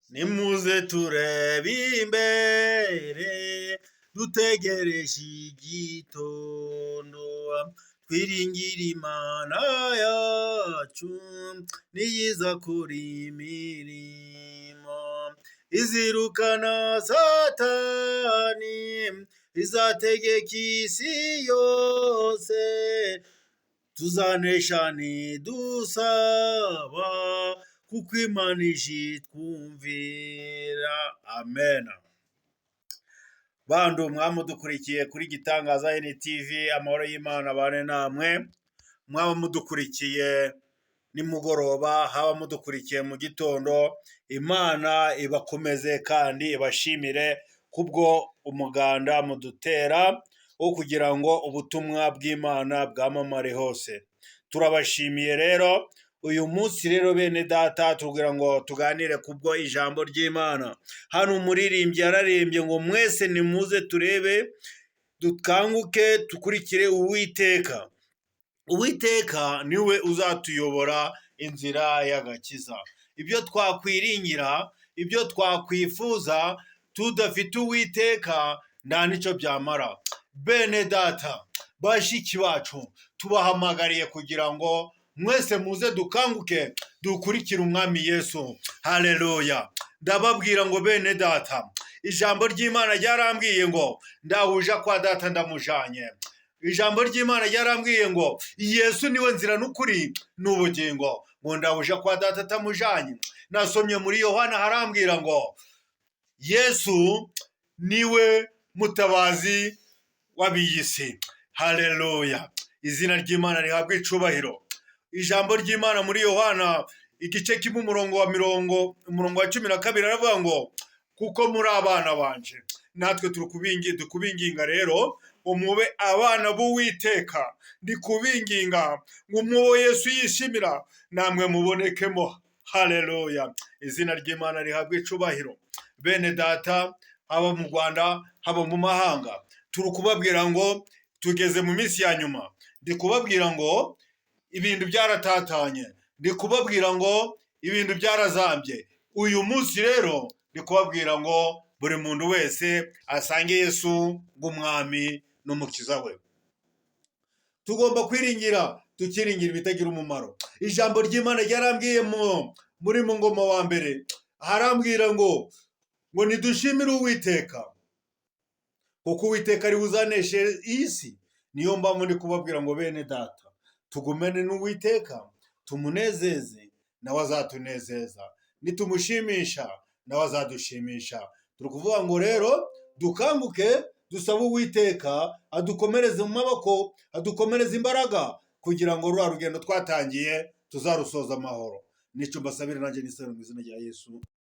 Nimuze turebe imbere dutegereje igitondo, twiringire Imana yacu niyiza kuri imirimo izirukana Satani, izategeka isi yose, tuzanesha nidusaba kuko Imana ije itwumvira. Amen. Bandu mwamudukurikiye kuri Gitangaza NTV, amahoro y'Imana abane namwe. Mwaba mudukurikiye nimugoroba, haba mudukurikiye mu gitondo, Imana ibakomeze kandi ibashimire kubwo umuganda mudutera wo kugira ngo ubutumwa bw'Imana bwamamare hose. Turabashimiye rero. Uyu munsi rero bene data tugira ngo tuganire kubwo ijambo ry'Imana. Hano umuririmbyi yararimbye ngo mwese nimuze turebe dukanguke tukurikire Uwiteka. Uwiteka niwe uzatuyobora inzira y'agakiza. Ibyo twakwiringira, ibyo twakwifuza tudafite Uwiteka nta nicyo byamara. Bene data, bashiki bacu, tubahamagariye kugira ngo mwese muze dukanguke dukurikire umwami Yesu. Haleluya. Ndababwira ngo bene data, ijambo ry'Imana ryarambwiye ngo ndahuja kwa data ndamujanye. Ijambo ry'Imana ryarambwiye ngo Yesu niwe nzira n'ukuri n'ubugingo, ngo ndahuja kwa data atamujanye. Nasomye muri Yohana harambwira ngo Yesu niwe mutabazi w'abiyisi. Haleluya. Izina ry'Imana rihabwe icubahiro. Ijambo ry'Imana muri Yohana igice kimwe umurongo wa 12 aravuga ngo kuko muri abana banje, natwe dukubinginga rero umube abana b'Uwiteka. Ndi kubinginga ngo umubo Yesu yishimira namwe mubonekemo. Haleluya. Izina ry'Imana rihabwe icubahiro. Bene data, haba mu Rwanda haba mu mahanga, turi kubabwira ngo tugeze mu minsi ya nyuma. Ndi kubabwira ngo ibintu byaratatanye, ndi kubabwira ngo ibintu byarazambye. Uyu munsi rero ndi kubabwira ngo buri muntu wese asange Yesu ng'umwami n'umukiza we. Tugomba kwiringira, tukiringira ibitagira umumaro. Ijambo ry'Imana ryarambwiye muri mu ngoma wa mbere, harambwira ngo nidushimire Uwiteka kuko Uwiteka ari buzaneshe isi. Niyo mpamvu ndi kubabwira ngo bene data, tugumene n'Uwiteka, tumunezeze nawe azatunezeza, nitumushimisha nawe azadushimisha. Turi kuvuga ngo rero dukanguke dusaba Uwiteka adukomereze mu maboko, adukomereze imbaraga kugira ngo rwa rugendo twatangiye tuzarusoza amahoro. Nico mbasabira nanjye nisabira mu izina rya Yesu.